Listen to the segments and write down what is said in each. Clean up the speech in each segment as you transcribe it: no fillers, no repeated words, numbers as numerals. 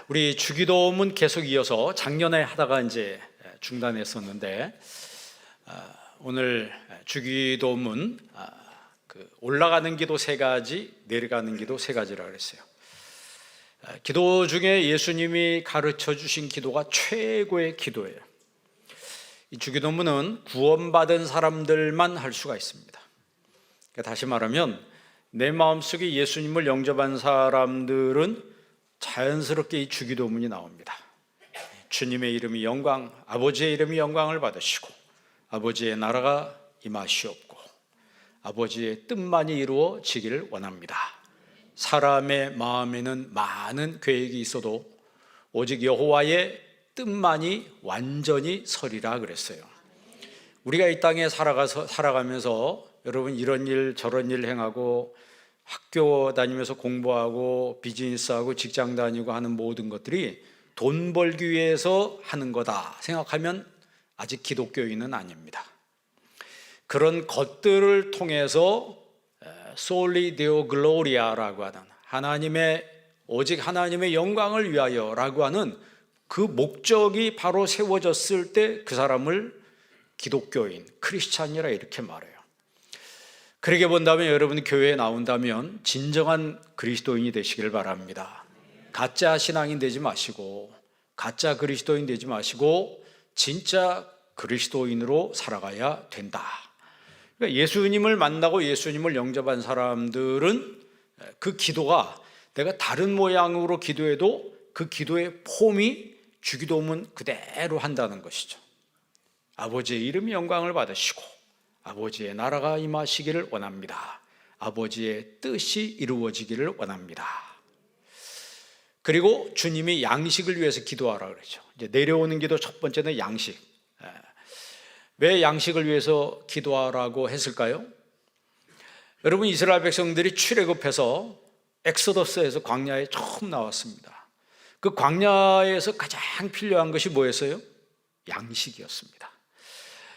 우리 주기도문 계속 이어서 작년에 하다가 이제 중단했었는데, 오늘 주기도문 올라가는 기도 세 가지, 내려가는 기도 세 가지라고 그랬어요. 기도 중에 예수님이 가르쳐 주신 기도가 최고의 기도예요. 이 주기도문은 구원받은 사람들만 할 수가 있습니다. 그러니까 다시 말하면 내 마음속에 예수님을 영접한 사람들은 자연스럽게 이 주기도문이 나옵니다. 주님의 이름이 영광, 아버지의 이름이 영광을 받으시고 아버지의 나라가 임하시옵고 아버지의 뜻만이 이루어지기를 원합니다. 사람의 마음에는 많은 계획이 있어도 오직 여호와의 뜻만이 완전히 서리라 그랬어요. 우리가 이 땅에 살아가면서 여러분 이런 일 저런 일 행하고 학교 다니면서 공부하고 비즈니스하고 직장 다니고 하는 모든 것들이 돈 벌기 위해서 하는 거다 생각하면 아직 기독교인은 아닙니다. 그런 것들을 통해서 Soli Deo Gloria라고 하는 오직 하나님의 영광을 위하여라고 하는 그 목적이 바로 세워졌을 때 그 사람을 기독교인, 크리스찬이라 이렇게 말해요. 그렇게 본다면 여러분이 교회에 나온다면 진정한 그리스도인이 되시길 바랍니다. 가짜 신앙인 되지 마시고 가짜 그리스도인 되지 마시고 진짜 그리스도인으로 살아가야 된다. 그러니까 예수님을 만나고 예수님을 영접한 사람들은 그 기도가 내가 다른 모양으로 기도해도 그 기도의 폼이 주기도문 그대로 한다는 것이죠. 아버지의 이름이 영광을 받으시고 아버지의 나라가 임하시기를 원합니다. 아버지의 뜻이 이루어지기를 원합니다. 그리고 주님이 양식을 위해서 기도하라 그러죠. 이제 내려오는 기도 첫 번째는 양식. 왜 양식을 위해서 기도하라고 했을까요? 여러분 이스라엘 백성들이 출애굽해서 엑소더스에서 광야에 처음 나왔습니다. 그 광야에서 가장 필요한 것이 뭐였어요? 양식이었습니다.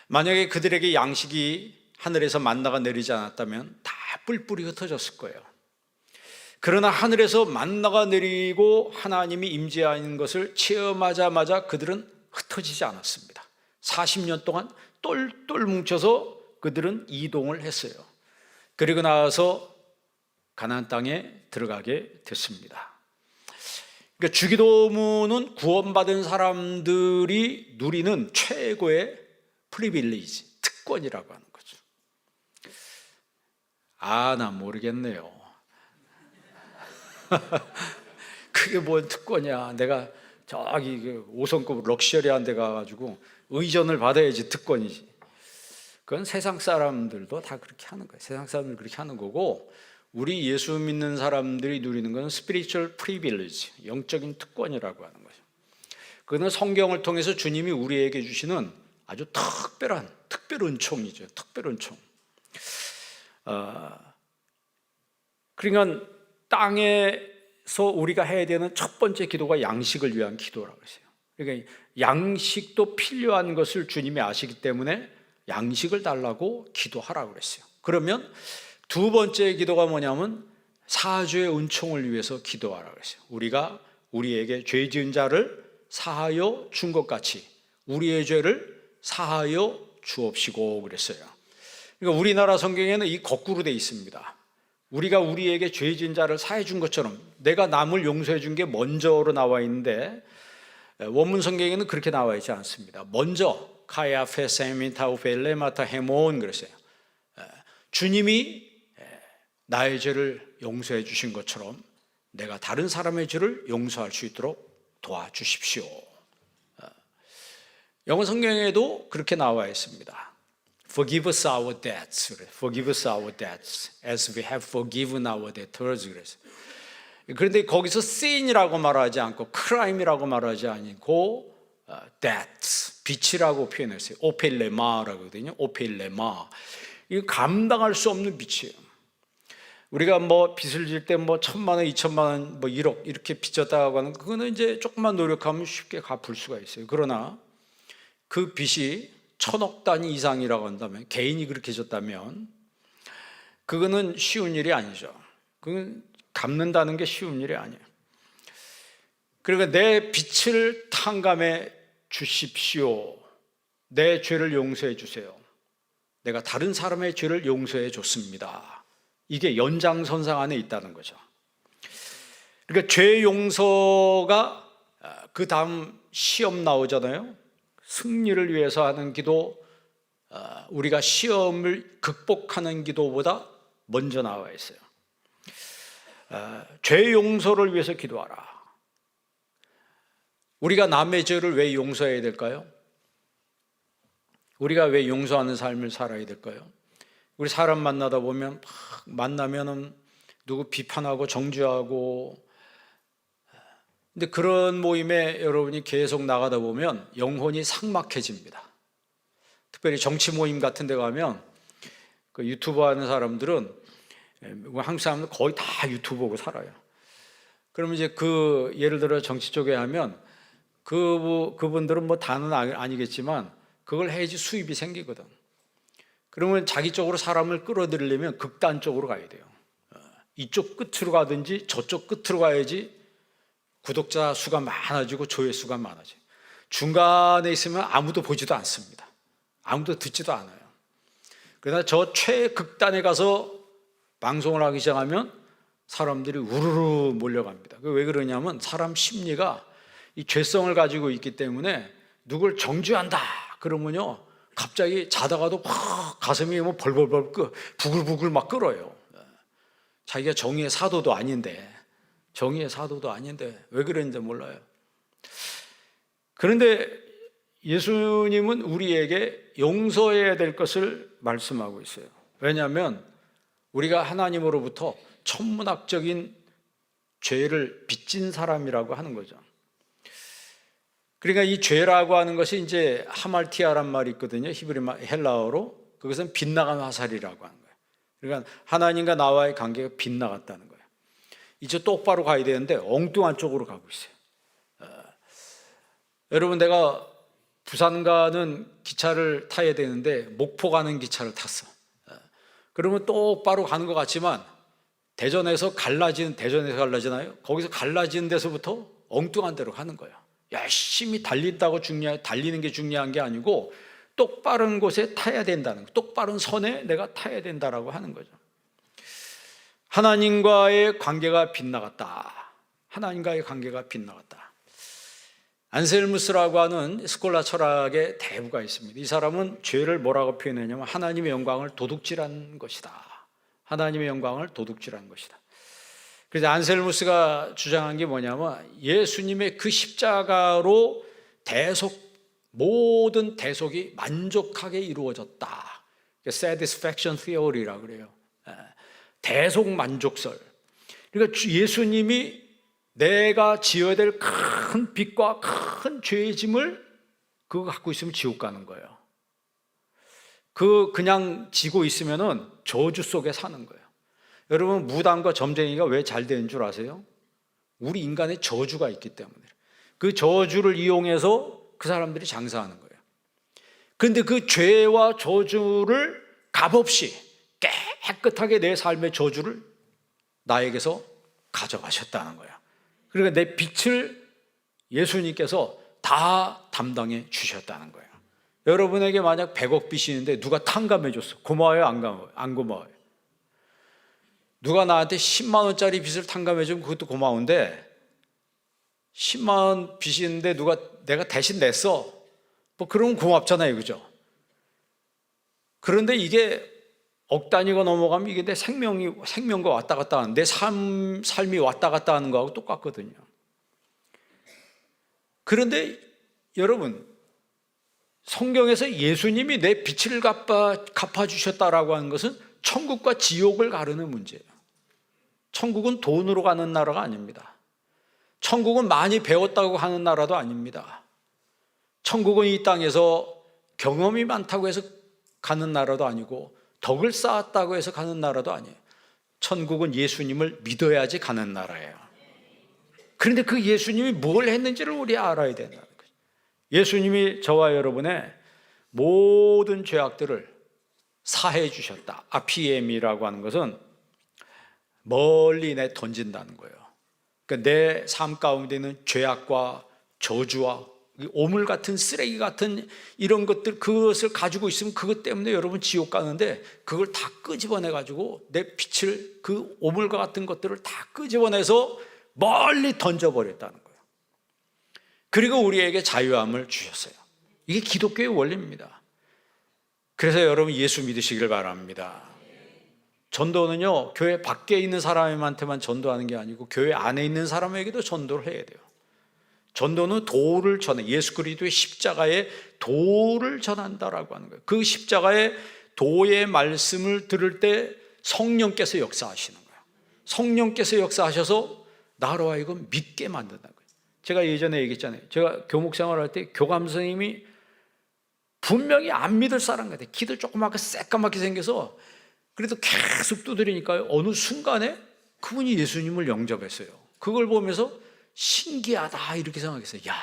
만약에 그들에게 양식이 하늘에서 만나가 내리지 않았다면 다 뿔뿔이 흩어졌을 거예요. 그러나 하늘에서 만나가 내리고 하나님이 임재하는 것을 체험하자마자 그들은 흩어지지 않았습니다. 40년 동안 똘똘 뭉쳐서 그들은 이동을 했어요. 그리고 나서 가나안 땅에 들어가게 됐습니다. 그러니까 주기도문은 구원받은 사람들이 누리는 최고의 프리빌리지, 특권이라고 하는 거죠. 나 모르겠네요. 그게 뭔 특권이야. 내가 저기 5성급 럭셔리한 데 가가지고 의전을 받아야지 특권이지. 그건 세상 사람들도 다 그렇게 하는 거예요. 세상 사람들 그렇게 하는 거고 우리 예수 믿는 사람들이 누리는 것은 스피리추얼 프리빌리지, 영적인 특권이라고 하는 거죠. 그거는 성경을 통해서 주님이 우리에게 주시는 아주 특별 은총이죠. 특별 은총. 그러니까 땅에서 우리가 해야 되는 첫 번째 기도가 양식을 위한 기도라고 했어요. 그러니까 양식도 필요한 것을 주님이 아시기 때문에 양식을 달라고 기도하라고 그랬어요. 그러면 두 번째 기도가 뭐냐면 사죄의 은총을 위해서 기도하라고 그랬어요. 우리가 우리에게 죄 지은 자를 사하여 준 것 같이 우리의 죄를 사하여 주옵시고 그랬어요. 그러니까 우리나라 성경에는 이 거꾸로 되어 있습니다. 우리가 우리에게 죄 지은 자를 사해 준 것처럼 내가 남을 용서해 준 게 먼저로 나와 있는데 원문 성경에는 그렇게 나와 있지 않습니다. 먼저 카야페 세미타우 벨레마타 헤몬 그랬어요. 주님이 나의 죄를 용서해 주신 것처럼 내가 다른 사람의 죄를 용서할 수 있도록 도와주십시오. 영어 성경에도 그렇게 나와 있습니다. Forgive us our debts. Forgive us our debts as we have forgiven our debtors. 그런데 거기서 sin이라고 말하지 않고 crime이라고 말하지 않고 debts, 빚이라고 표현했어요. 오펠레마라고 하거든요. 오펠레마. 이거 감당할 수 없는 빚이에요. 우리가 빚을 질 때 1,000만 원, 2,000만 원, 1억 이렇게 빚졌다고 하는 그거는 이제 조금만 노력하면 쉽게 갚을 수가 있어요. 그러나 그 빚이 1,000억 단위 이상이라고 한다면 개인이 그렇게 졌다면 그거는 쉬운 일이 아니죠. 그건 갚는다는 게 쉬운 일이 아니에요. 그러니까 내 빛을 탕감해 주십시오. 내 죄를 용서해 주세요. 내가 다른 사람의 죄를 용서해 줬습니다. 이게 연장선상 안에 있다는 거죠. 그러니까 죄 용서가 그 다음 시험 나오잖아요. 승리를 위해서 하는 기도, 우리가 시험을 극복하는 기도보다 먼저 나와 있어요. 죄 용서를 위해서 기도하라. 우리가 남의 죄를 왜 용서해야 될까요? 우리가 왜 용서하는 삶을 살아야 될까요? 우리 사람 만나다 보면 만나면은 누구 비판하고 정죄하고, 근데 그런 모임에 여러분이 계속 나가다 보면 영혼이 삭막해집니다. 특별히 정치 모임 같은 데 가면 그 유튜브 하는 사람들은, 한국 사람들 거의 다 유튜브 보고 살아요. 그러면 이제 예를 들어 정치 쪽에 하면 그분들은 뭐 다는 아니겠지만 그걸 해야지 수입이 생기거든. 그러면 자기 쪽으로 사람을 끌어들이려면 극단 쪽으로 가야 돼요. 이쪽 끝으로 가든지 저쪽 끝으로 가야지 구독자 수가 많아지고 조회수가 많아져요. 중간에 있으면 아무도 보지도 않습니다. 아무도 듣지도 않아요. 그러나 저 최극단에 가서 방송을 하기 시작하면 사람들이 우르르 몰려갑니다. 왜 그러냐면 사람 심리가 이 죄성을 가지고 있기 때문에 누굴 정죄한다 그러면요 갑자기 자다가도 확 가슴이 뭐 벌벌벌 부글부글 막 끓어요. 자기가 정의의 사도도 아닌데 왜 그랬는지 몰라요. 그런데 예수님은 우리에게 용서해야 될 것을 말씀하고 있어요. 왜냐하면 우리가 하나님으로부터 천문학적인 죄를 빚진 사람이라고 하는 거죠. 그러니까 이 죄라고 하는 것이 이제 하말티아란 말이 있거든요. 히브리 헬라어로. 그것은 빗나간 화살이라고 하는 거예요. 그러니까 하나님과 나와의 관계가 빗나갔다는 거예요. 이제 똑바로 가야 되는데 엉뚱한 쪽으로 가고 있어요. 여러분, 내가 부산 가는 기차를 타야 되는데 목포 가는 기차를 탔어. 그러면 똑바로 가는 것 같지만 대전에서 갈라지나요? 거기서 갈라지는 데서부터 엉뚱한 데로 가는 거예요. 열심히 달리는 게 중요한 게 아니고 똑바른 곳에 타야 된다는 거예요. 똑바른 선에 내가 타야 된다라고 하는 거죠. 하나님과의 관계가 빗나갔다. 안셀무스라고 하는 스콜라 철학의 대부가 있습니다. 이 사람은 죄를 뭐라고 표현했냐면 하나님의 영광을 도둑질한 것이다. 그래서 안셀무스가 주장한 게 뭐냐면 예수님의 그 십자가로 모든 대속이 만족하게 이루어졌다. satisfaction theory라고 그래요. 대속 만족설. 그러니까 예수님이 내가 지어야 될 큰 빚과 큰 죄의 짐을 그거 갖고 있으면 지옥 가는 거예요. 그냥 지고 있으면은 저주 속에 사는 거예요. 여러분, 무당과 점쟁이가 왜 잘 되는 줄 아세요? 우리 인간의 저주가 있기 때문에. 그 저주를 이용해서 그 사람들이 장사하는 거예요. 그런데 그 죄와 저주를 값없이 깨끗하게 내 삶의 저주를 나에게서 가져가셨다는 거예요. 그러니까 내 빚을 예수님께서 다 담당해 주셨다는 거예요. 여러분에게 만약 100억 빚이 있는데 누가 탕감해 줬어. 고마워요? 안 고마워요? 누가 나한테 10만 원짜리 빚을 탕감해 주면 그것도 고마운데 10만 원 빚이 있는데 내가 대신 냈어. 뭐 그러면 고맙잖아요. 그죠? 그런데 이게 억 단위가 넘어가면 이게 내 생명과 왔다 갔다 하는, 내 삶이 왔다 갔다 하는 거하고 똑같거든요. 그런데 여러분, 성경에서 예수님이 내 빚을 갚아주셨다라고 하는 것은 천국과 지옥을 가르는 문제예요. 천국은 돈으로 가는 나라가 아닙니다. 천국은 많이 배웠다고 하는 나라도 아닙니다. 천국은 이 땅에서 경험이 많다고 해서 가는 나라도 아니고 덕을 쌓았다고 해서 가는 나라도 아니에요. 천국은 예수님을 믿어야지 가는 나라예요. 그런데 그 예수님이 뭘 했는지를 우리 알아야 된다는 거죠. 예수님이 저와 여러분의 모든 죄악들을 사해 주셨다. 아피엠이라고 하는 것은 멀리 내 던진다는 거예요. 그러니까 내 삶 가운데는 죄악과 저주와 오물 같은 쓰레기 같은 이런 것들, 그것을 가지고 있으면 그것 때문에 여러분 지옥 가는데, 그걸 다 끄집어내 가지고 내 빛을, 그 오물과 같은 것들을 다 끄집어내서 멀리 던져버렸다는 거예요. 그리고 우리에게 자유함을 주셨어요. 이게 기독교의 원리입니다. 그래서 여러분 예수 믿으시길 바랍니다. 전도는요, 교회 밖에 있는 사람한테만 전도하는 게 아니고 교회 안에 있는 사람에게도 전도를 해야 돼요. 전도는 도를 전해, 예수 그리스도의 십자가의 도를 전한다라고 하는 거예요. 그 십자가의 도의 말씀을 들을 때 성령께서 역사하시는 거예요. 성령께서 역사하셔서 나로 하여금 믿게 만든다는 거예요. 제가 예전에 얘기했잖아요. 제가 교목 생활할 때 교감 선생님이 분명히 안 믿을 사람 같아요. 키도 조그맣게 새까맣게 생겨서, 그래도 계속 두드리니까요, 어느 순간에 그분이 예수님을 영접했어요. 그걸 보면서 신기하다 이렇게 생각했어요. 야,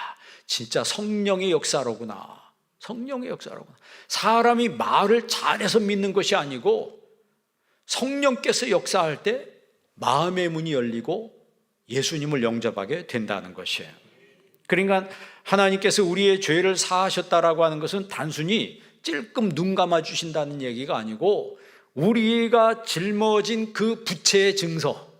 진짜 성령의 역사로구나. 성령의 역사로구나. 사람이 말을 잘해서 믿는 것이 아니고 성령께서 역사할 때 마음의 문이 열리고 예수님을 영접하게 된다는 것이에요. 그러니까 하나님께서 우리의 죄를 사하셨다라고 하는 것은 단순히 찔끔 눈 감아 주신다는 얘기가 아니고, 우리가 짊어진 그 부채의 증서,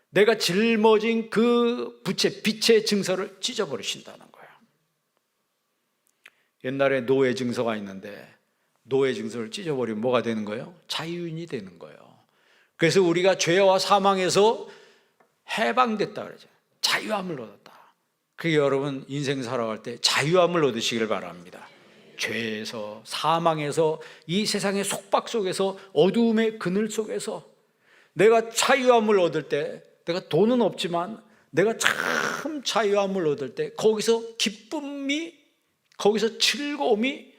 내가 짊어진 그 부채, 빛의 증서를 찢어버리신다는 거예요. 옛날에 노예 증서가 있는데 노예 증서를 찢어버리면 뭐가 되는 거예요? 자유인이 되는 거예요. 그래서 우리가 죄와 사망에서 해방됐다 그러죠. 자유함을 얻었다. 그게 여러분 인생 살아갈 때 자유함을 얻으시길 바랍니다. 죄에서, 사망에서, 이 세상의 속박 속에서, 어두움의 그늘 속에서 내가 자유함을 얻을 때, 내가 돈은 없지만 내가 참 자유함을 얻을 때, 거기서 기쁨이, 거기서 즐거움이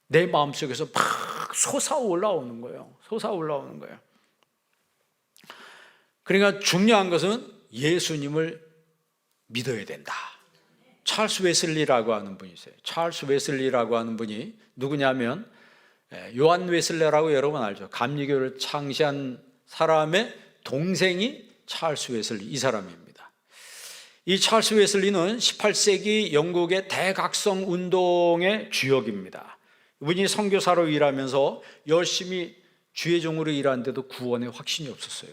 내 마음속에서 막 솟아올라오는 거예요. 솟아올라오는 거예요. 그러니까 중요한 것은 예수님을 믿어야 된다. 찰스 웨슬리라고 하는 분이 있어요. 찰스 웨슬리라고 하는 분이 누구냐면, 요한 웨슬레라고 여러분 알죠? 감리교를 창시한 사람의 동생이 찰스 웨슬리, 이 사람입니다. 이 찰스 웨슬리는 18세기 영국의 대각성 운동의 주역입니다. 이분이 선교사로 일하면서 열심히 주의 종으로 일하는데도 구원의 확신이 없었어요.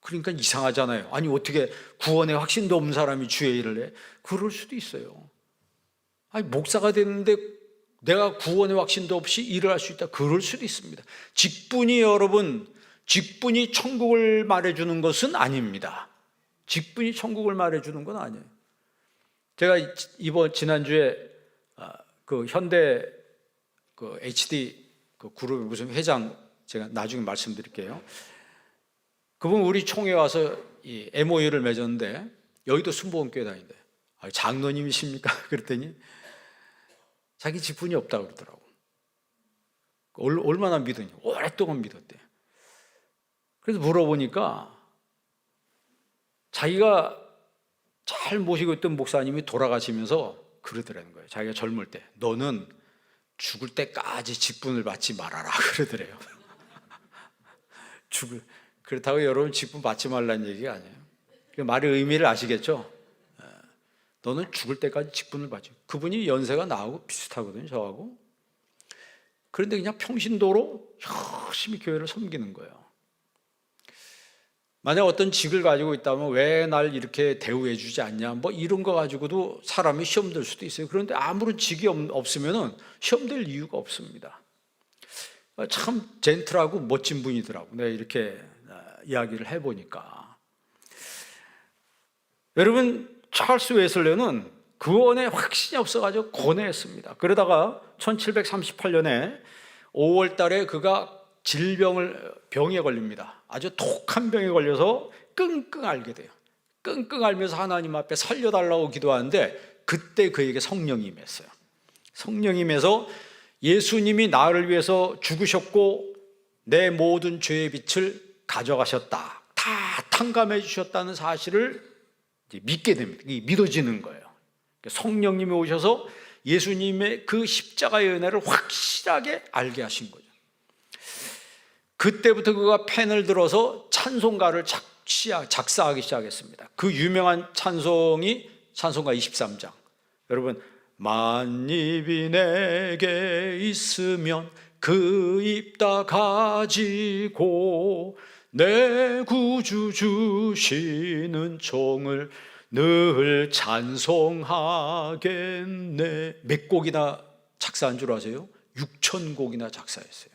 그러니까 이상하잖아요. 아니 어떻게 구원의 확신도 없는 사람이 주의 일을 해? 그럴 수도 있어요. 아니 목사가 됐는데 내가 구원의 확신도 없이 일을 할 수 있다? 그럴 수도 있습니다. 직분이, 여러분, 직분이 천국을 말해주는 것은 아닙니다. 직분이 천국을 말해주는 건 아니에요. 제가 지난주에 그 현대 그 HD 그 그룹의 무슨 회장, 제가 나중에 말씀드릴게요. 그분 우리 총회 와서 이 MOU를 맺었는데, 여의도 순복음교회 다니는데, 장로님이십니까? 그랬더니 자기 직분이 없다고 그러더라고. 얼마나 믿었냐? 오랫동안 믿었대. 그래서 물어보니까 자기가 잘 모시고 있던 목사님이 돌아가시면서 그러더라는 거예요. 자기가 젊을 때 너는 죽을 때까지 직분을 받지 말아라 그러더래요. 그렇다고 여러분 직분 받지 말라는 얘기가 아니에요. 그 말의 의미를 아시겠죠? 너는 죽을 때까지 직분을 받지. 그분이 연세가 나하고 비슷하거든요, 저하고. 그런데 그냥 평신도로 열심히 교회를 섬기는 거예요. 만약 어떤 직을 가지고 있다면 왜 날 이렇게 대우해 주지 않냐, 뭐 이런 거 가지고도 사람이 시험 들 수도 있어요. 그런데 아무런 직이 없으면 시험 될 이유가 없습니다. 참 젠틀하고 멋진 분이더라고, 내가 이렇게 이야기를 해보니까. 여러분, 찰스 웨슬레는 구원에 확신이 없어가지고 고뇌했습니다. 그러다가 1738년에 5월 달에 그가 병에 걸립니다. 아주 독한 병에 걸려서 끙끙 앓게 돼요. 끙끙 앓면서 하나님 앞에 살려달라고 기도하는데, 그때 그에게 성령이 임했어요. 성령이 임해서 예수님이 나를 위해서 죽으셨고 내 모든 죄의 빛을 가져가셨다, 다 탕감해 주셨다는 사실을 믿게 됩니다. 믿어지는 거예요. 성령님이 오셔서 예수님의 그 십자가의 은혜를 확실하게 알게 하신 거죠. 그때부터 그가 펜을 들어서 찬송가를 작사하기 시작했습니다. 그 유명한 찬송이 찬송가 23장. 여러분, 만입이 내게 있으면 그 입 다 가지고 내 구주 주시는 종을 늘 찬송하겠네. 몇 곡이나 작사한 줄 아세요? 6,000곡이나 작사했어요.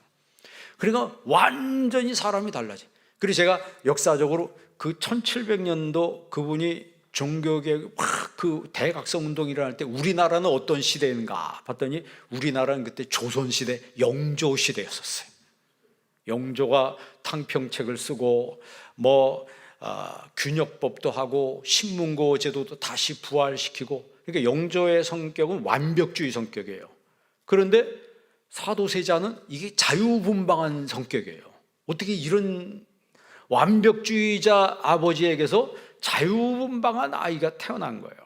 그러니까 완전히 사람이 달라지. 그리고 제가 역사적으로 그 1700년도 그분이 종교개혁 그 대각성 운동이 일어날 때 우리나라는 어떤 시대인가 봤더니 우리나라는 그때 조선시대 영조 시대였었어요. 영조가 탕평책을 쓰고 균역법도 하고 신문고 제도도 다시 부활시키고, 그러니까 영조의 성격은 완벽주의 성격이에요. 그런데 사도세자는 이게 자유분방한 성격이에요. 어떻게 이런 완벽주의자 아버지에게서 자유분방한 아이가 태어난 거예요.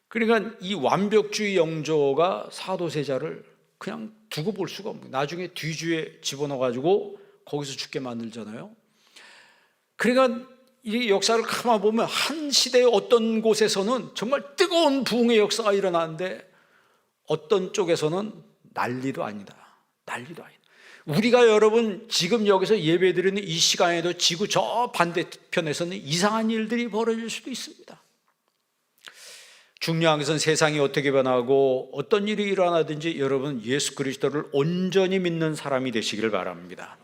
그러니까 이 완벽주의 영조가 사도세자를 그냥 두고 볼 수가 없는 거예요. 나중에 뒤주에 집어넣어가지고 거기서 죽게 만들잖아요. 그러니까 이 역사를 가만 보면 한 시대의 어떤 곳에서는 정말 뜨거운 부흥의 역사가 일어나는데 어떤 쪽에서는 난리도 아니다. 난리도 아니다. 우리가 여러분 지금 여기서 예배드리는 이 시간에도 지구 저 반대편에서는 이상한 일들이 벌어질 수도 있습니다. 중요한 것은 세상이 어떻게 변하고 어떤 일이 일어나든지 여러분 예수 그리스도를 온전히 믿는 사람이 되시기를 바랍니다.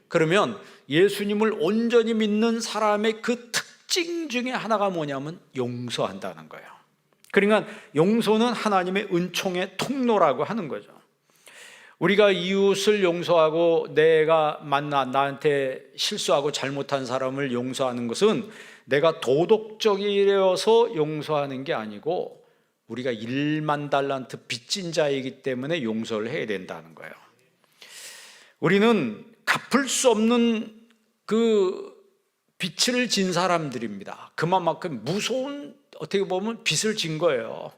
그러면 예수님을 온전히 믿는 사람의 그 특징 중에 하나가 뭐냐면 용서한다는 거예요. 그러니까 용서는 하나님의 은총의 통로라고 하는 거죠. 우리가 이웃을 용서하고 내가 나한테 실수하고 잘못한 사람을 용서하는 것은 내가 도덕적이어서 용서하는 게 아니고 우리가 1만 달란트 빚진 자이기 때문에 용서를 해야 된다는 거예요. 우리는 갚을 수 없는 그 빚을 진 사람들입니다. 그만큼 무서운 어떻게 보면 빚을 진 거예요.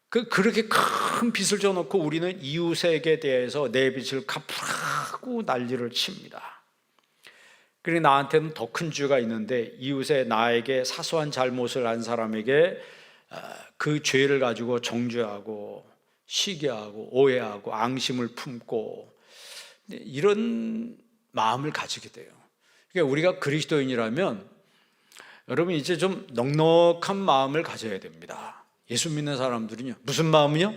그렇게 큰 빚을 져놓고 우리는 이웃에게 대해서 내 빚을 갚으라고 난리를 칩니다. 그리고 나한테는 더 큰 죄가 있는데 이웃의 나에게 사소한 잘못을 한 사람에게 그 죄를 가지고 정죄하고 시기하고 오해하고 앙심을 품고 이런 마음을 가지게 돼요. 그러니까 우리가 그리스도인이라면 여러분 이제 좀 넉넉한 마음을 가져야 됩니다. 예수 믿는 사람들은요 무슨 마음이요?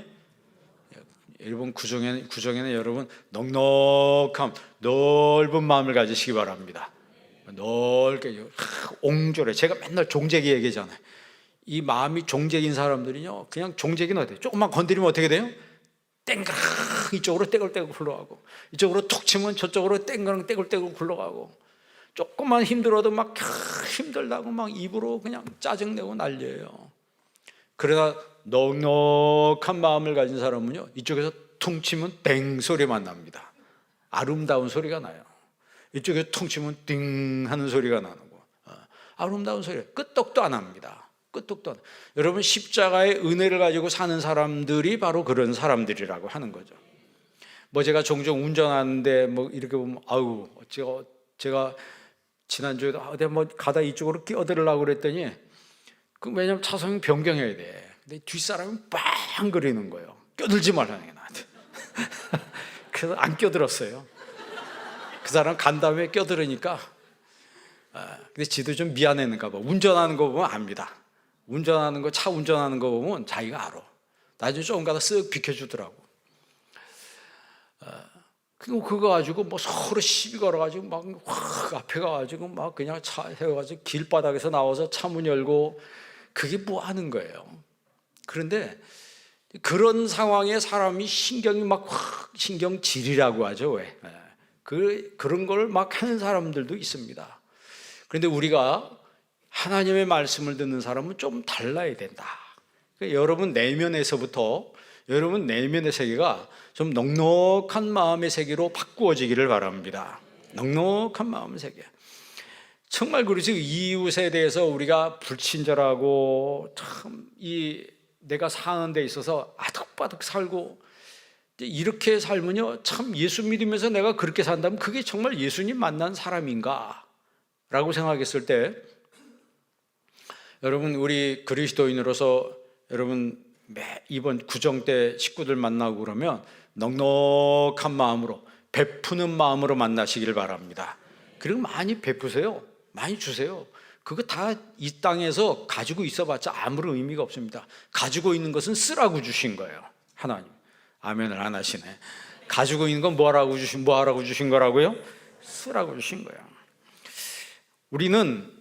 일본 구정에는 여러분 넉넉함, 넓은 마음을 가지시기 바랍니다. 넓게 옹졸해. 제가 맨날 종재기 얘기잖아요. 이 마음이 종재기인 사람들은요 그냥 종재기는 어때요? 조금만 건드리면 어떻게 돼요? 땡그랑 이쪽으로 떼굴떼굴 굴러가고 이쪽으로 툭 치면 저쪽으로 땡그랑 떼굴떼굴 굴러가고 조금만 힘들어도 막 힘들다고 막 입으로 그냥 짜증내고 난리예요. 그러나 넉넉한 마음을 가진 사람은요 이쪽에서 퉁 치면 땡 소리만 납니다. 아름다운 소리가 나요. 이쪽에서 퉁 치면 띵 하는 소리가 나는 거. 아름다운 소리. 끄떡도 안 합니다. 끄떡도 안. 여러분 십자가의 은혜를 가지고 사는 사람들이 바로 그런 사람들이라고 하는 거죠. 제가 종종 운전하는데 이렇게 보면 아유 제가 지난주에도 가다 이쪽으로 끼어들으려고 그랬더니 왜냐면 차선이 변경해야 돼. 근데 뒷사람이 빵 그리는 거예요. 껴들지 말라는 게 나한테. 그래서 안 껴들었어요. 그 사람 간 다음에 껴들으니까 근데 지도 좀 미안했는가 봐. 운전하는 거 보면 압니다. 차 운전하는 거 보면 자기가 알아. 나중에 조금 가다 쓱 비켜주더라고. 그거 가지고 서로 시비 걸어가지고 확 앞에 가가지고 그냥 차 세워가지고 길바닥에서 나와서 차문 열고 그게 뭐 하는 거예요. 그런데 그런 상황에 사람이 신경이 신경질이라고 하죠. 왜? 그런 걸 하는 사람들도 있습니다. 그런데 우리가 하나님의 말씀을 듣는 사람은 좀 달라야 된다. 그러니까 여러분 내면에서부터 여러분 내면의 세계가 좀 넉넉한 마음의 세계로 바꾸어지기를 바랍니다. 넉넉한 마음의 세계. 정말 그렇지. 이웃에 대해서 우리가 불친절하고 참 내가 사는 데 있어서 아득바득 살고 이렇게 살면요, 참 예수 믿으면서 내가 그렇게 산다면 그게 정말 예수님 만난 사람인가? 라고 생각했을 때, 여러분, 우리 그리스도인으로서 여러분 이번 구정 때 식구들 만나고 그러면 넉넉한 마음으로, 베푸는 마음으로 만나시길 바랍니다. 그리고 많이 베푸세요. 많이 주세요. 그거 다 이 땅에서 가지고 있어봤자 아무런 의미가 없습니다. 가지고 있는 것은 쓰라고 주신 거예요, 하나님. 아멘을 안 하시네. 가지고 있는 건 뭐하라고 주신 거라고요? 쓰라고 주신 거예요. 우리는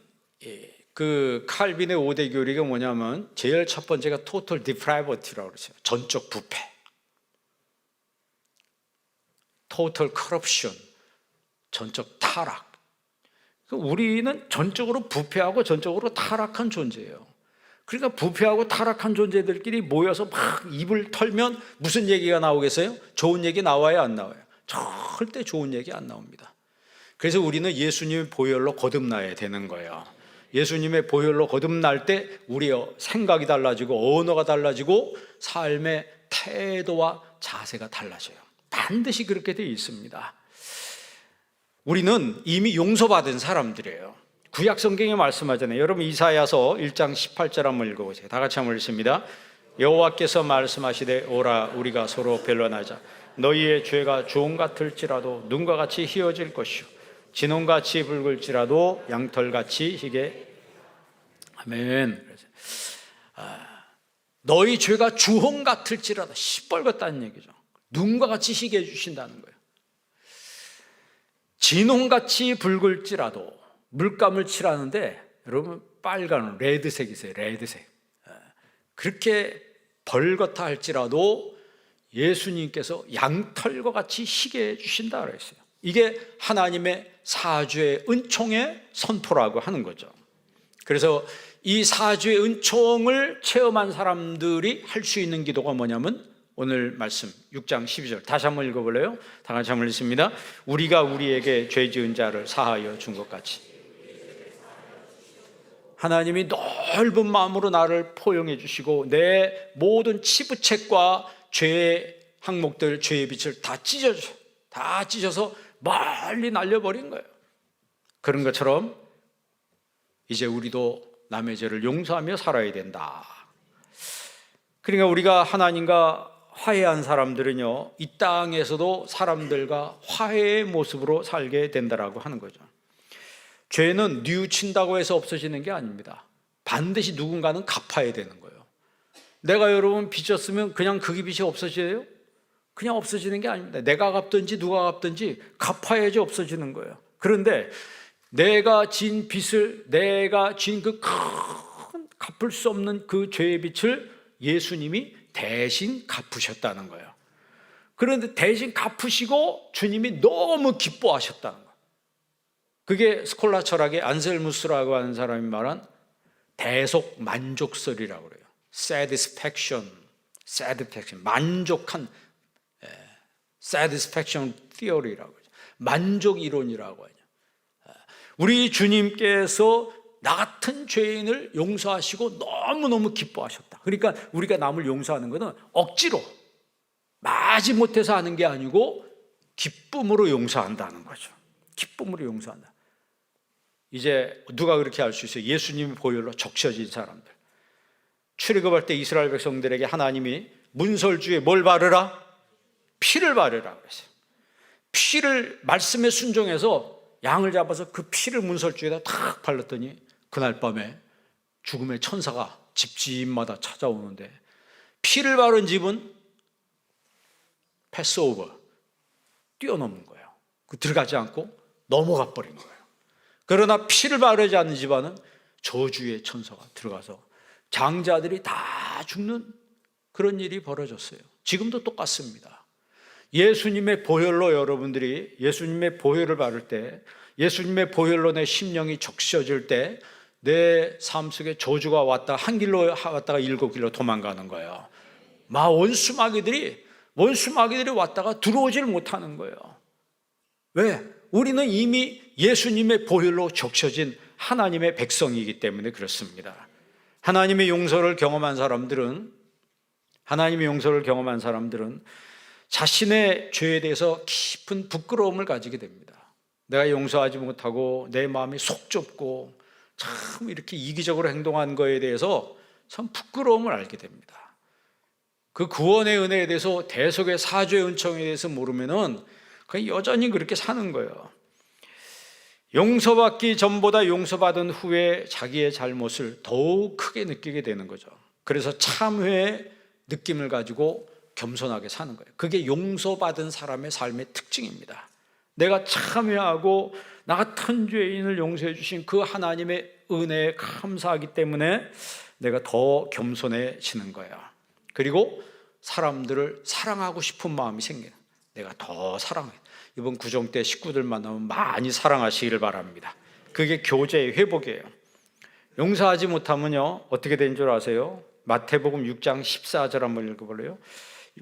그 칼빈의 5대 교리가 뭐냐면, 제일 첫 번째가 total depravity라고 그러죠. 전적 부패, total corruption, 전적 타락. 우리는 전적으로 부패하고 전적으로 타락한 존재예요. 그러니까 부패하고 타락한 존재들끼리 모여서 막 입을 털면 무슨 얘기가 나오겠어요? 좋은 얘기 나와요, 안 나와요? 절대 좋은 얘기 안 나옵니다. 그래서 우리는 예수님의 보혈로 거듭나야 되는 거예요. 예수님의 보혈로 거듭날 때 우리의 생각이 달라지고 언어가 달라지고 삶의 태도와 자세가 달라져요. 반드시 그렇게 되어 있습니다. 우리는 이미 용서받은 사람들이에요. 구약 성경에 말씀하잖아요. 여러분 이사야서 1장 18절 한번 읽어보세요. 다 같이 한번 읽습니다. 여호와께서 말씀하시되 오라 우리가 서로 변론하자. 너희의 죄가 주홍 같을지라도 눈과 같이 희어질 것이요 진홍같이 붉을지라도 양털같이 희게. 아멘. 너희 죄가 주홍 같을지라도, 시뻘겋다는 얘기죠. 눈과 같이 희게 해주신다는 거예요. 진홍같이 붉을지라도, 물감을 칠하는데 여러분 빨간 레드색이세요. 레드색. 그렇게 벌겋다 할지라도 예수님께서 양털과 같이 희게 해주신다 그랬어요. 이게 하나님의 사죄의 은총의 선포라고 하는 거죠. 그래서 이 사죄의 은총을 체험한 사람들이 할 수 있는 기도가 뭐냐면, 오늘 말씀 6장 12절 다시 한번 읽어볼래요? 다 같이 한번 읽습니다. 우리가 우리에게 죄 지은 자를 사하여 준 것 같이 하나님이 넓은 마음으로 나를 포용해 주시고 내 모든 치부책과 죄의 항목들, 죄의 빛을 다 찢어주세요. 다 찢어서 멀리 날려버린 거예요. 그런 것처럼 이제 우리도 남의 죄를 용서하며 살아야 된다. 그러니까 우리가 하나님과 화해한 사람들은요, 이 땅에서도 사람들과 화해의 모습으로 살게 된다라고 하는 거죠. 죄는 뉘우친다고 해서 없어지는 게 아닙니다. 반드시 누군가는 갚아야 되는 거예요. 내가 여러분 빚졌으면 그냥 그 빚이 없어져요? 그냥 없어지는 게 아닙니다. 내가 갚든지 누가 갚든지 갚아야지 없어지는 거예요. 그런데 내가 진 빚을, 내가 진 그 큰 갚을 수 없는 그 죄의 빚을 예수님이 대신 갚으셨다는 거예요. 그런데 대신 갚으시고 주님이 너무 기뻐하셨다는 거예요. 그게 스콜라 철학의 안셀무스라고 하는 사람이 말한 대속 만족설이라고 그래요. satisfaction, 만족한, satisfaction theory라고 하죠. 만족 이론이라고 하죠. 우리 주님께서 나 같은 죄인을 용서하시고 너무너무 기뻐하셨다. 그러니까 우리가 남을 용서하는 것은 억지로 마지 못해서 하는 게 아니고 기쁨으로 용서한다는 거죠. 기쁨으로 용서한다. 이제 누가 그렇게 할 수 있어요? 예수님의 보혈로 적셔진 사람들. 출애굽할 때 이스라엘 백성들에게 하나님이 문설주에 뭘 바르라? 피를 바르라 그랬어요. 피를, 말씀에 순종해서 양을 잡아서 그 피를 문설주에다 탁 발랐더니 그날 밤에 죽음의 천사가 집집마다 찾아오는데, 피를 바른 집은 패스오버, 뛰어넘는 거예요. 들어가지 않고 넘어가 버린 거예요. 그러나 피를 바르지 않는 집안은 저주의 천사가 들어가서 장자들이 다 죽는 그런 일이 벌어졌어요. 지금도 똑같습니다. 예수님의 보혈로 여러분들이 예수님의 보혈을 바를 때, 예수님의 보혈로 내 심령이 적셔질 때 내 삶 속에 저주가 왔다 한 길로 왔다가 7길로 도망가는 거예요. 원수마귀들이 왔다가 들어오지를 못하는 거예요. 왜? 우리는 이미 예수님의 보혈로 적셔진 하나님의 백성이기 때문에 그렇습니다. 하나님의 용서를 경험한 사람들은 자신의 죄에 대해서 깊은 부끄러움을 가지게 됩니다. 내가 용서하지 못하고 내 마음이 속 좁고 참 이렇게 이기적으로 행동한 거에 대해서 참 부끄러움을 알게 됩니다. 그 구원의 은혜에 대해서, 대속의 사죄의 은총에 대해서 모르면은 그냥 여전히 그렇게 사는 거예요. 용서받기 전보다 용서받은 후에 자기의 잘못을 더욱 크게 느끼게 되는 거죠. 그래서 참회의 느낌을 가지고 겸손하게 사는 거예요. 그게 용서받은 사람의 삶의 특징입니다. 내가 참회하고 나 같은 죄인을 용서해 주신 그 하나님의 은혜에 감사하기 때문에 내가 더 겸손해지는 거예요. 그리고 사람들을 사랑하고 싶은 마음이 생겨요. 내가 더 사랑해. 이번 구정 때 식구들 만나면 많이 사랑하시기를 바랍니다. 그게 교제의 회복이에요. 용서하지 못하면요 어떻게 된 줄 아세요? 마태복음 6장 14절 한번 읽어볼래요?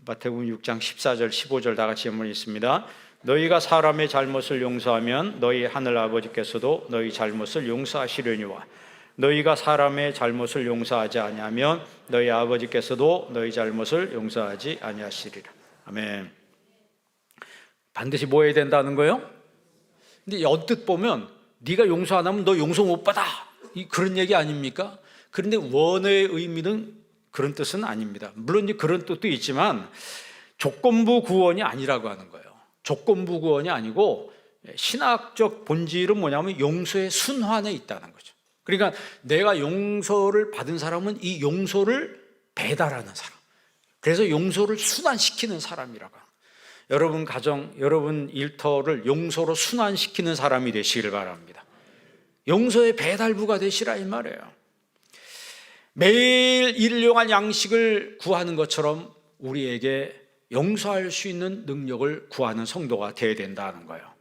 마태복음 6장 14절 15절 다 같이 한번 읽습니다. 너희가 사람의 잘못을 용서하면 너희 하늘 아버지께서도 너희 잘못을 용서하시려니와 너희가 사람의 잘못을 용서하지 아니하면 너희 아버지께서도 너희 잘못을 용서하지 아니하시리라. 아멘. 반드시 뭐 해야 된다는 거예요? 근데 언뜻 보면 네가 용서 안 하면 너 용서 못 받아, 그런 얘기 아닙니까? 그런데 원어의 의미는 그런 뜻은 아닙니다. 물론 그런 뜻도 있지만 조건부 구원이 아니라고 하는 거예요. 조건부 구원이 아니고 신학적 본질은 뭐냐면 용서의 순환에 있다는 거죠. 그러니까 내가 용서를 받은 사람은 이 용서를 배달하는 사람, 그래서 용서를 순환시키는 사람이라고 합니다. 여러분 가정, 여러분 일터를 용서로 순환시키는 사람이 되시길 바랍니다. 용서의 배달부가 되시라 이 말이에요. 매일 일용할 양식을 구하는 것처럼 우리에게 용서할 수 있는 능력을 구하는 성도가 되어야 된다는 거예요.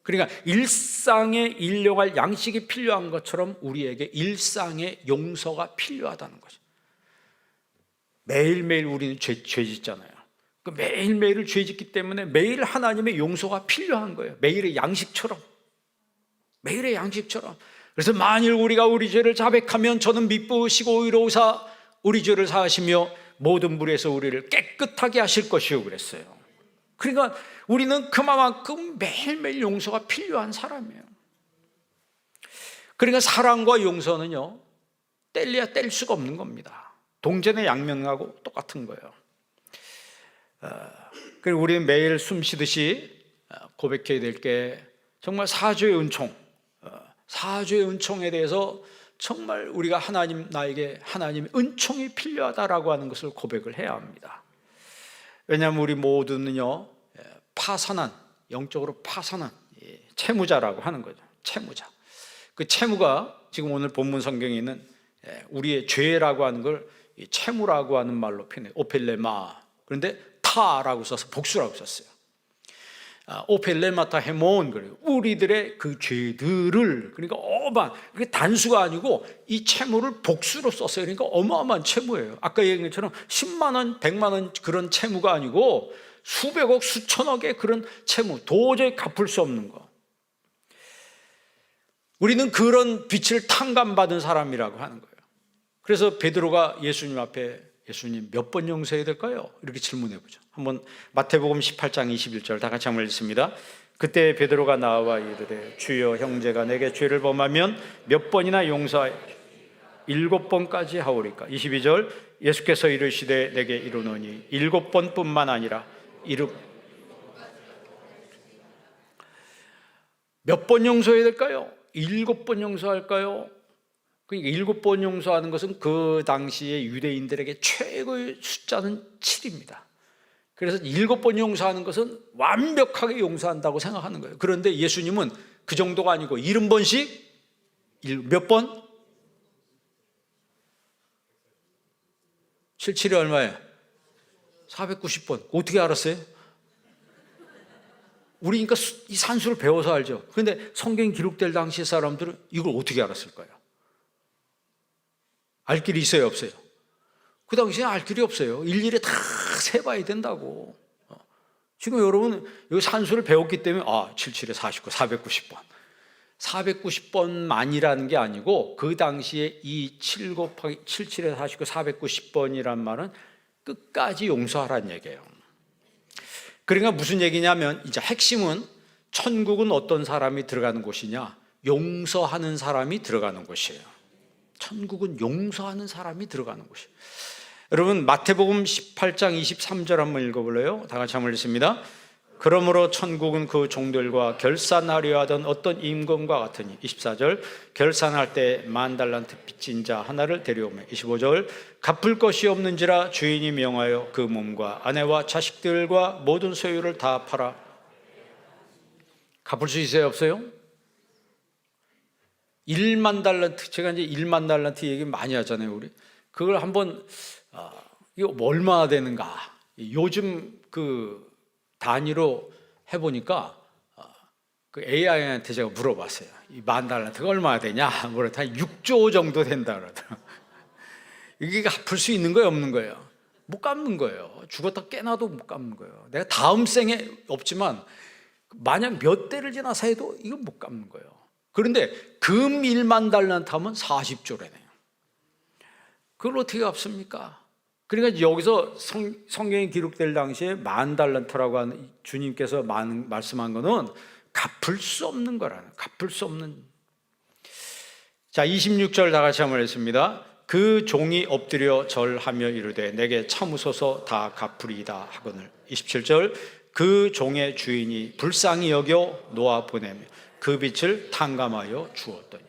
그러니까 일상에 일용할 양식이 필요한 것처럼 우리에게 일상의 용서가 필요하다는 거죠. 매일매일 우리는 죄 짓잖아요. 매일매일을 죄 짓기 때문에 매일 하나님의 용서가 필요한 거예요. 매일의 양식처럼. 매일의 양식처럼. 그래서 만일 우리가 우리 죄를 자백하면 저는 미쁘시고 의로우사 우리 죄를 사하시며 모든 불에서 우리를 깨끗하게 하실 것이요 그랬어요. 그러니까 우리는 그만큼 매일매일 용서가 필요한 사람이에요. 그러니까 사랑과 용서는요 뗄래야 뗄 수가 없는 겁니다. 동전의 양면하고 똑같은 거예요. 그리고 우리는 매일 숨 쉬듯이 고백해야 될 게 정말 사죄의 은총, 사죄의 은총에 대해서 정말 우리가 나에게 하나님의 은총이 필요하다라고 하는 것을 고백을 해야 합니다. 왜냐하면 우리 모두는요 파산한, 영적으로 파산한 채무자라고 하는 거죠. 채무자. 그 채무가 지금 오늘 본문 성경에 있는 우리의 죄라고 하는 걸 채무라고 하는 말로 표현해요. 오펠레마. 그런데 타라고 써서 복수라고 썼어요. 오펠레마타 헤몬, 그래요. 우리들의 그 죄들을, 그러니까 그게 단수가 아니고 이 채무를 복수로 썼어요. 그러니까 어마어마한 채무예요. 아까 얘기한 것처럼 10만 원, 100만 원 그런 채무가 아니고 수백억, 수천억의 그런 채무, 도저히 갚을 수 없는 거. 우리는 그런 빛을 탕감받은 사람이라고 하는 거예요. 그래서 베드로가 예수님 앞에 예수님 몇 번 용서해야 될까요? 이렇게 질문해 보죠. 한번 마태복음 18장 21절 다 같이 한번 읽습니다. 그때 베드로가 나와 이르되 주여 형제가 내게 죄를 범하면 몇 번이나 용서하여 7번까지 하오리까? 22절 예수께서 이르시되 내게 이르노니 7번뿐만 아니라 몇 번 용서해야 될까요? 7번 용서할까요? 그러니까 7번 용서하는 것은 그 당시에 유대인들에게 최고의 숫자는 7입니다. 그래서 7번 용서하는 것은 완벽하게 용서한다고 생각하는 거예요. 그런데 예수님은 그 정도가 아니고 70번씩 몇 번? 77이 얼마예요? 490번. 어떻게 알았어요? 우리 그러니까 이 산수를 배워서 알죠. 그런데 성경이 기록될 당시 사람들은 이걸 어떻게 알았을까요? 알 길이 있어요, 없어요? 그 당시에 알 길이 없어요. 일일이 다 세봐야 된다고. 지금 여러분 여기 산수를 배웠기 때문에 77에 49, 490번. 490번만이라는 게 아니고 그 당시에 이 7 곱하기 77에 49, 490번이란 말은 끝까지 용서하라는 얘기예요. 그러니까 무슨 얘기냐면 이제 핵심은 천국은 어떤 사람이 들어가는 곳이냐? 용서하는 사람이 들어가는 곳이에요. 천국은 용서하는 사람이 들어가는 곳이에요. 여러분 마태복음 18장 23절 한번 읽어볼래요? 다 같이 한번 읽습니다. 그러므로 천국은 그 종들과 결산하려 하던 어떤 임금과 같으니 24절 결산할 때 10,000달란트 빚진 자 하나를 데려오매 25절 갚을 것이 없는지라 주인이 명하여 그 몸과 아내와 자식들과 모든 소유를 다 팔아 갚을 수 있어요 없어요? 10,000달란트 제가 이제 10,000달란트 얘기 많이 하잖아요 우리 그걸 한번 이거 얼마나 되는가 요즘 그 단위로 해보니까 그 AI한테 제가 물어봤어요. 이 10,000달란트가 얼마나 되냐? 물었더니 6조 정도 된다 그러더라고요. 이게 갚을 수 있는 거예요, 없는 거예요? 못 갚는 거예요. 죽었다 깨나도 못 갚는 거예요. 내가 다음 생에 없지만 만약 몇 대를 지나서 해도 이건 못 갚는 거예요. 그런데 금 10,000달란트 하면 40조래네요. 그걸 어떻게 갚습니까? 그러니까 여기서 성경에 기록될 당시에 10,000달란트라고 하는 주님께서 말씀한 거는 갚을 수 없는 거라는 갚을 수 없는. 자 26절 다 같이 한번 했습니다. 그 종이 엎드려 절하며 이르되 내게 참으소서 다 갚으리이다 하거늘 27절 그 종의 주인이 불쌍히 여겨 놓아 보내며 그 빚을 탕감하여 주었더니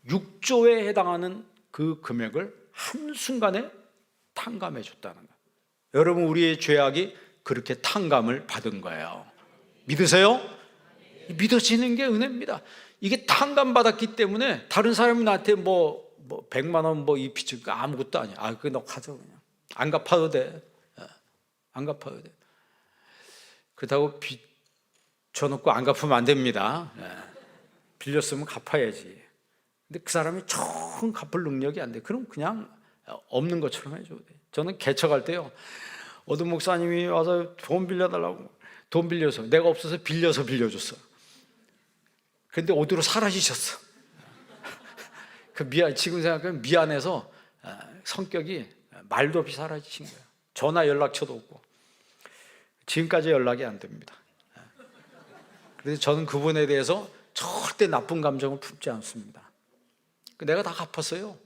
6조에 해당하는 그 금액을 한순간에 탕감해 줬다는 거예요. 여러분 우리의 죄악이 그렇게 탕감을 받은 거예요. 믿으세요? 믿어지는 게 은혜입니다. 이게 탕감받았기 때문에 다른 사람이 나한테 뭐 100만 원 뭐 이 빚을 아무것도 아니야. 그거 너 가져 그냥. 안 갚아도 돼. 안 갚아도 돼. 그렇다고 빚 줘놓고 안 갚으면 안 됩니다. 빌렸으면 갚아야지. 근데 그 사람이 총 갚을 능력이 안 돼. 그럼 그냥 없는 것처럼 해줘야 돼. 저는 개척할 때요. 어떤 목사님이 와서 돈 빌려달라고 돈 빌려서 내가 없어서 빌려줬어. 그런데 어디로 사라지셨어. 지금 생각하면 미안해서 성격이 말도 없이 사라지신 거예요. 전화 연락처도 없고 지금까지 연락이 안 됩니다. 그래서 저는 그분에 대해서 절대 나쁜 감정을 품지 않습니다. 내가 다 갚았어요.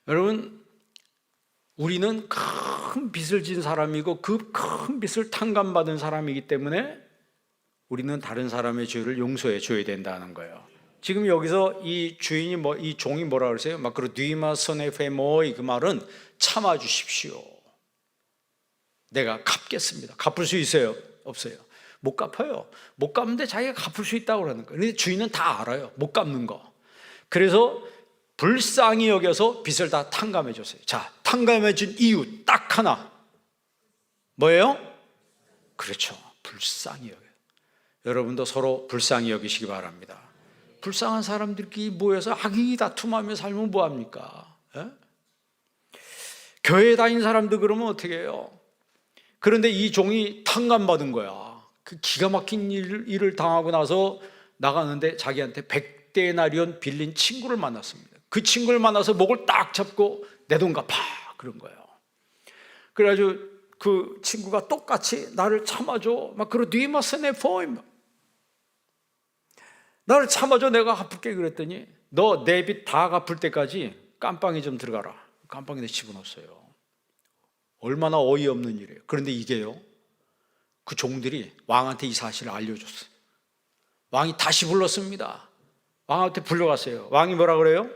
여러분 우리는 큰 빚을 진 사람이고 그 큰 빚을 탕감받은 사람이기 때문에 우리는 다른 사람의 죄를 용서해 줘야 된다는 거예요. 지금 여기서 이 주인이 이 종이 뭐라 그러세요? 막 그 뒤마 선의 페모이 그 말은 참아 주십시오. 내가 갚겠습니다. 갚을 수 있어요? 없어요? 못 갚아요. 못 갚는데 자기가 갚을 수 있다고 그러는 거예요. 그런데 주인은 다 알아요. 못 갚는 거. 그래서 불쌍히 여겨서 빚을 다 탕감해 줬어요. 자, 탕감해 준 이유 딱 하나. 뭐예요? 그렇죠. 불쌍히 여겨요. 여러분도 서로 불쌍히 여기시기 바랍니다. 불쌍한 사람들끼리 모여서 악의 다툼하며 살면 뭐합니까? 교회 다닌 사람도 그러면 어떻게 해요? 그런데 이 종이 탕감받은 거야. 그 기가 막힌 일을 당하고 나서 나가는데 자기한테 100데나리온 빌린 친구를 만났습니다. 그 친구를 만나서 목을 딱 잡고 내 돈 갚아 그런 거예요. 그래가지고 그 친구가 똑같이 나를 참아줘 막 그러 뒤마스네 포임 나를 참아줘 내가 갚을게 그랬더니 너 내 빚 다 갚을 때까지 깜빵에 좀 들어가라. 깜빵에 집어넣었어요. 얼마나 어이없는 일이에요. 그런데 이게요 그 종들이 왕한테 이 사실을 알려줬어요. 왕이 다시 불렀습니다. 왕한테 불러갔어요. 왕이 뭐라 그래요?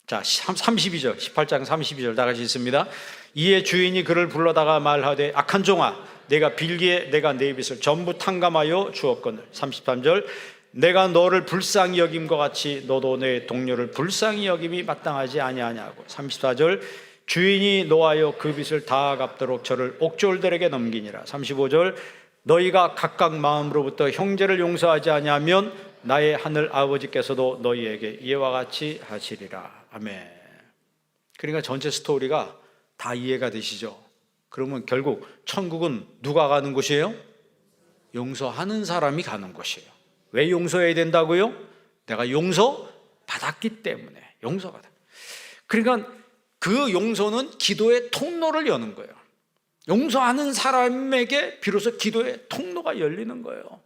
자 32절 18장 32절 다 같이 읽습니다. 이에 주인이 그를 불러다가 말하되 악한 종아 내가 빌기에 내가 내 빚을 전부 탕감하여 주었거늘 33절 내가 너를 불쌍히 여김과 같이 너도 내 동료를 불쌍히 여김이 마땅하지 아니하냐고 34절 주인이 노하여 그 빚을 다 갚도록 저를 옥졸들에게 넘기니라 35절 너희가 각각 마음으로부터 형제를 용서하지 아니하면 나의 하늘 아버지께서도 너희에게 이와 같이 하시리라. 아멘. 그러니까 전체 스토리가 다 이해가 되시죠? 그러면 결국 천국은 누가 가는 곳이에요? 용서하는 사람이 가는 곳이에요. 왜 용서해야 된다고요? 내가 용서받았기 때문에 용서받아. 그러니까 그 용서는 기도의 통로를 여는 거예요. 용서하는 사람에게 비로소 기도의 통로가 열리는 거예요.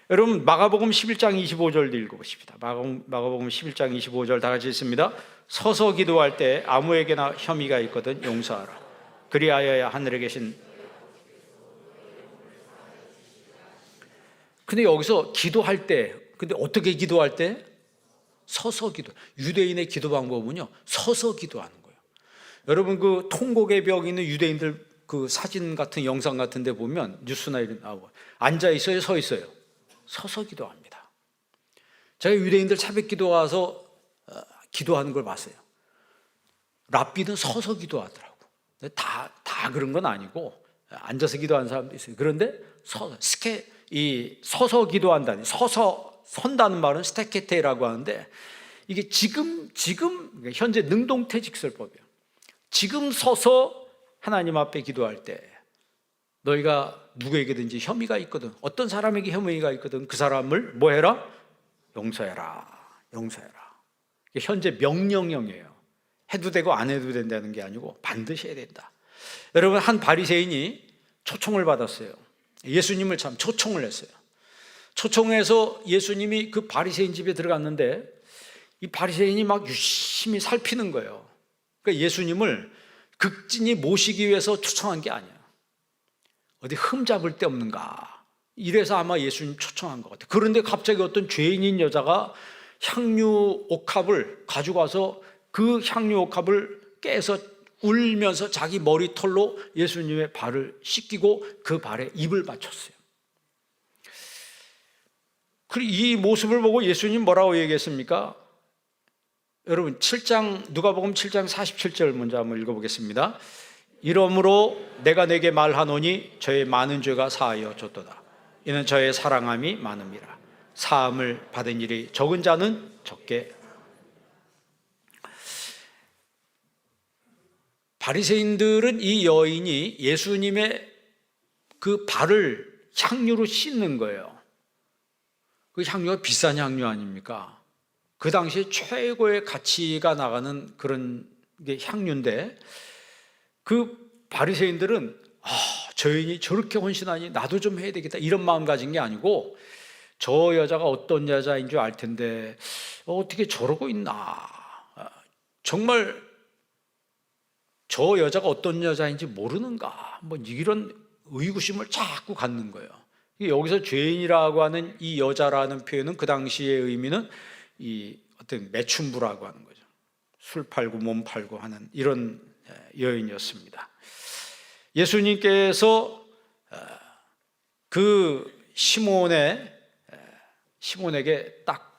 여러분, 마가복음 11장 25절도 읽어보십시다. 마가복음 11장 25절 다 같이 읽습니다. 서서 기도할 때 아무에게나 혐의가 있거든 용서하라. 그리하여야 하늘에 계신. 근데 여기서 기도할 때, 근데 어떻게 기도할 때? 서서 기도. 유대인의 기도 방법은요, 서서 기도하는 거예요. 여러분, 그 통곡의 벽에 있는 유대인들 그 사진 같은 영상 같은 데 보면 뉴스나 이런 나오고 앉아 있어요, 서 있어요? 서서 기도합니다. 제가 유대인들 새벽 기도 와서 기도하는 걸 봤어요. 랍비는 서서 기도하더라고. 다 그런 건 아니고 앉아서 기도하는 사람도 있어요. 그런데 서서 기도한다니, 서서 선다는 말은 스테케테라고 하는데, 이게 지금 현재 능동태직설법이에요. 지금 서서 하나님 앞에 기도할 때 너희가 누구에게든지 혐의가 있거든, 어떤 사람에게 혐의가 있거든, 그 사람을 뭐 해라? 용서해라. 이게 현재 명령형이에요. 해도 되고 안 해도 된다는 게 아니고 반드시 해야 된다. 여러분, 한 바리새인이 초청을 받았어요. 예수님을 참 초청을 했어요. 초청해서 예수님이 그 바리새인 집에 들어갔는데 이 바리새인이 막 유심히 살피는 거예요. 그러니까 예수님을 극진히 모시기 위해서 초청한 게 아니에요. 어디 흠잡을 데 없는가, 이래서 아마 예수님 초청한 것 같아요. 그런데 갑자기 어떤 죄인인 여자가 향유 옥합을 가지고 와서 그 향유 옥합을 깨서 울면서 자기 머리털로 예수님의 발을 씻기고 그 발에 입을 맞췄어요. 그리고 이 모습을 보고 예수님 뭐라고 얘기했습니까? 여러분, 누가복음 7장 47절 먼저 한번 읽어보겠습니다. 이러므로 내가 내게 말하노니 저의 많은 죄가 사하여 졌도다. 이는 저의 사랑함이 많음이라. 사함을 받은 일이 적은 자는 적게. 바리새인들은 이 여인이 예수님의 그 발을 향유로 씻는 거예요. 그 향유가 비싼 향유 아닙니까? 그 당시에 최고의 가치가 나가는 그런 게 향유인데, 그 바리새인들은 저 여인이 저렇게 헌신하니 나도 좀 해야 되겠다, 이런 마음 가진 게 아니고, 저 여자가 어떤 여자인 줄 알 텐데 어떻게 저러고 있나, 정말 저 여자가 어떤 여자인지 모르는가, 뭐 이런 의구심을 자꾸 갖는 거예요. 여기서 죄인이라고 하는 이 여자라는 표현은 그 당시의 의미는 이 어떤 매춘부라고 하는 거죠. 술 팔고 몸 팔고 하는 이런 여인이었습니다. 예수님께서 그 시몬에게 딱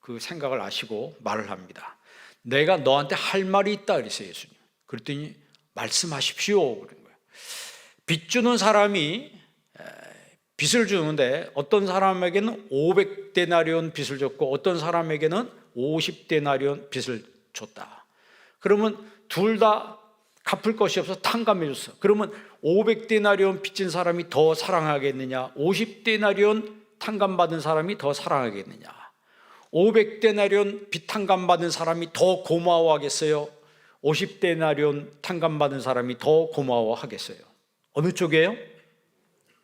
그 생각을 아시고 말을 합니다. 내가 너한테 할 말이 있다 그랬어요, 예수님. 그랬더니 말씀하십시오 그런 거예요. 빚 주는 사람이 빚을 주는데 어떤 사람에게는 500데나리온 빚을 줬고 어떤 사람에게는 50데나리온 빚을 줬다. 그러면 둘 다 갚을 것이 없어서 탕감해 줬어. 그러면 500데나리온 빚진 사람이 더 사랑하겠느냐, 50데나리온 탕감받은 사람이 더 사랑하겠느냐? 500데나리온 빚 탕감받은 사람이 더 고마워하겠어요? 50데나리온 탕감받은 사람이 더 고마워하겠어요? 어느 쪽이에요?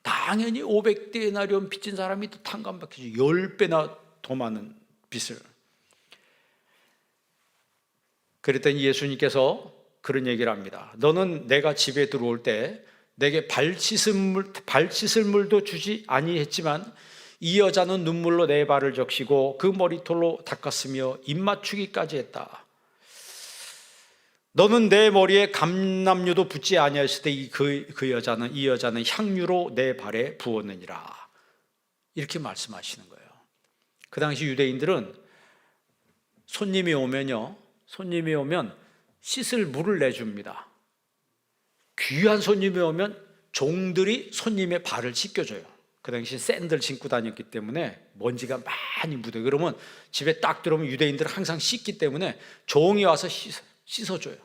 당연히 500데나리온 빚진 사람이 더 탕감받겠죠. 10배나 더 많은 빚을. 그랬더니 예수님께서 그런 얘기를 합니다. 너는 내가 집에 들어올 때 내게 발 씻을 물도 주지 아니했지만 이 여자는 눈물로 내 발을 적시고 그 머리털로 닦았으며 입 맞추기까지 했다. 너는 내 머리에 감람유도 붓지 아니하였을 때 이 여자는 향유로 내 발에 부었느니라. 이렇게 말씀하시는 거예요. 그 당시 유대인들은 손님이 오면 씻을 물을 내줍니다. 귀한 손님이 오면 종들이 손님의 발을 씻겨줘요. 그 당시 샌들 신고 다녔기 때문에 먼지가 많이 묻어요. 그러면 집에 딱 들어오면 유대인들은 항상 씻기 때문에 종이 와서 씻어줘요.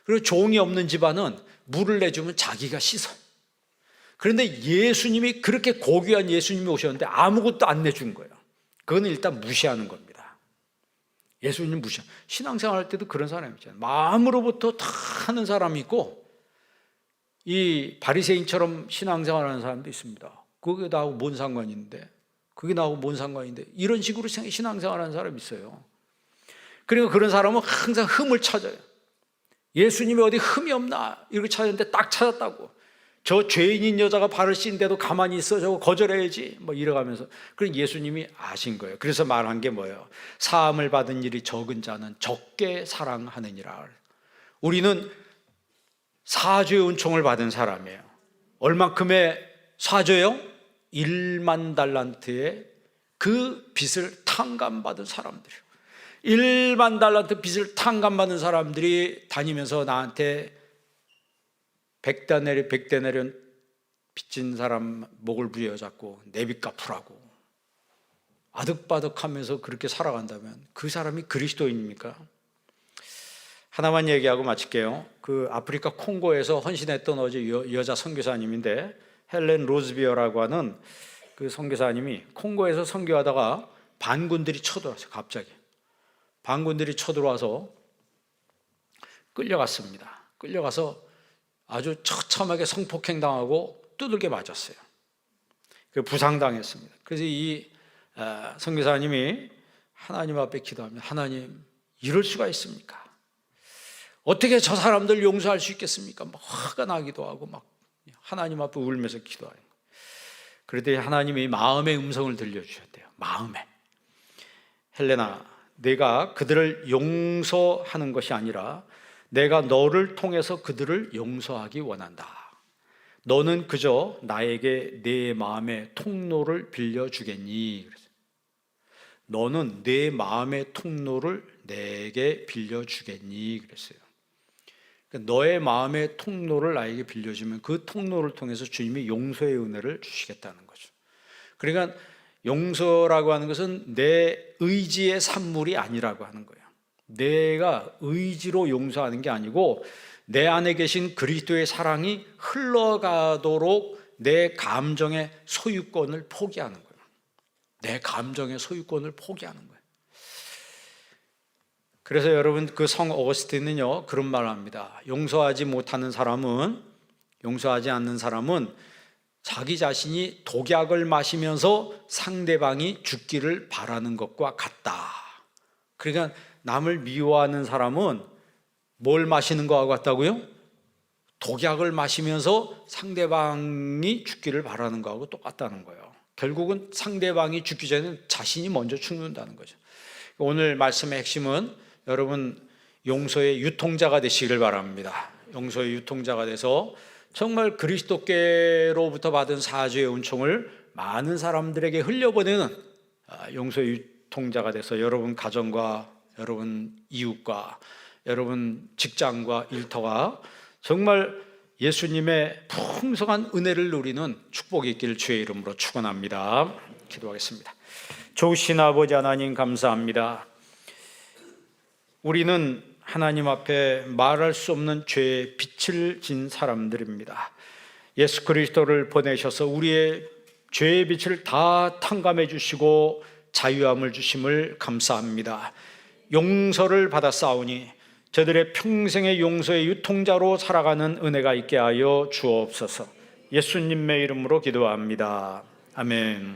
그리고 종이 없는 집안은 물을 내주면 자기가 씻어. 그런데 예수님이, 그렇게 고귀한 예수님이 오셨는데 아무것도 안 내준 거예요. 그건 일단 무시하는 겁니다. 예수님 신앙생활 할 때도 그런 사람이 있잖아요. 마음으로부터 다 하는 사람이 있고 이 바리새인처럼 신앙생활하는 사람도 있습니다. 그게 나하고 뭔 상관인데, 그게 나하고 뭔 상관인데, 이런 식으로 신앙생활하는 사람이 있어요. 그리고 그런 사람은 항상 흠을 찾아요. 예수님이 어디 흠이 없나 이렇게 찾았는데 딱 찾았다고. 저 죄인인 여자가 발을 씻는데도 가만히 있어, 저거 거절해야지 뭐 이래가면서. 그럼 예수님이 아신 거예요. 그래서 말한 게 뭐예요? 사함을 받은 일이 적은 자는 적게 사랑하느니라. 우리는 사죄의 은총을 받은 사람이에요. 얼만큼의 사죄요? 1만 달란트의 그 빚을 탕감받은 사람들이에요. 1만 달란트 빚을 탕감받은 사람들이 다니면서 나한테 100데나리온 빚진 사람 목을 부여잡고 내 빚 갚으라고 아득바득하면서 그렇게 살아간다면 그 사람이 그리스도인입니까? 하나만 얘기하고 마칠게요. 그 아프리카 콩고에서 헌신했던 어제 여자 선교사님인데, 헬렌 로즈비어라고 하는 그 선교사님이 콩고에서 선교하다가 반군들이 쳐들어왔어요. 갑자기 반군들이 쳐들어와서 끌려갔습니다. 끌려가서 아주 처참하게 성폭행 당하고 두들겨 맞았어요. 부상당했습니다. 그래서 이 선교사님이 하나님 앞에 기도합니다. 하나님, 이럴 수가 있습니까? 어떻게 저 사람들 용서할 수 있겠습니까? 막 화가 나기도 하고 막 하나님 앞에 울면서 기도하는 거예요. 그랬더니 하나님이 마음의 음성을 들려주셨대요. 마음에. 헬레나, 내가 그들을 용서하는 것이 아니라 내가 너를 통해서 그들을 용서하기 원한다. 너는 그저 나에게 내 마음의 통로를 빌려주겠니? 너는 내 마음의 통로를 내게 빌려주겠니? 그랬어요. 너의 마음의 통로를 나에게 빌려주면 그 통로를 통해서 주님이 용서의 은혜를 주시겠다는 거죠. 그러니까 용서라고 하는 것은 내 의지의 산물이 아니라고 하는 거예요. 내가 의지로 용서하는 게 아니고 내 안에 계신 그리스도의 사랑이 흘러가도록 내 감정의 소유권을 포기하는 거예요. 내 감정의 소유권을 포기하는 거예요. 그래서 여러분, 그 성 어거스틴은요 그런 말을 합니다. 용서하지 않는 사람은 자기 자신이 독약을 마시면서 상대방이 죽기를 바라는 것과 같다. 그러니까 남을 미워하는 사람은 뭘 마시는 것과 같다고요? 독약을 마시면서 상대방이 죽기를 바라는 것하고 똑같다는 거예요. 결국은 상대방이 죽기 전에 자신이 먼저 죽는다는 거죠. 오늘 말씀의 핵심은 여러분, 용서의 유통자가 되시길 바랍니다. 용서의 유통자가 돼서 정말 그리스도께로부터 받은 사죄의 은총을 많은 사람들에게 흘려보내는 용서의 유통자가 돼서 여러분 가정과 여러분 이웃과 여러분 직장과 일터가 정말 예수님의 풍성한 은혜를 누리는 축복이 있기를 주의 이름으로 축원합니다. 기도하겠습니다. 좋으신 아버지 하나님, 감사합니다. 우리는 하나님 앞에 말할 수 없는 죄의 빚을 진 사람들입니다. 예수 그리스도를 보내셔서 우리의 죄의 빚을 다 탕감해 주시고 자유함을 주심을 감사합니다. 용서를 받았사오니 저들의 평생의 용서의 유통자로 살아가는 은혜가 있게 하여 주옵소서. 예수님의 이름으로 기도합니다. 아멘.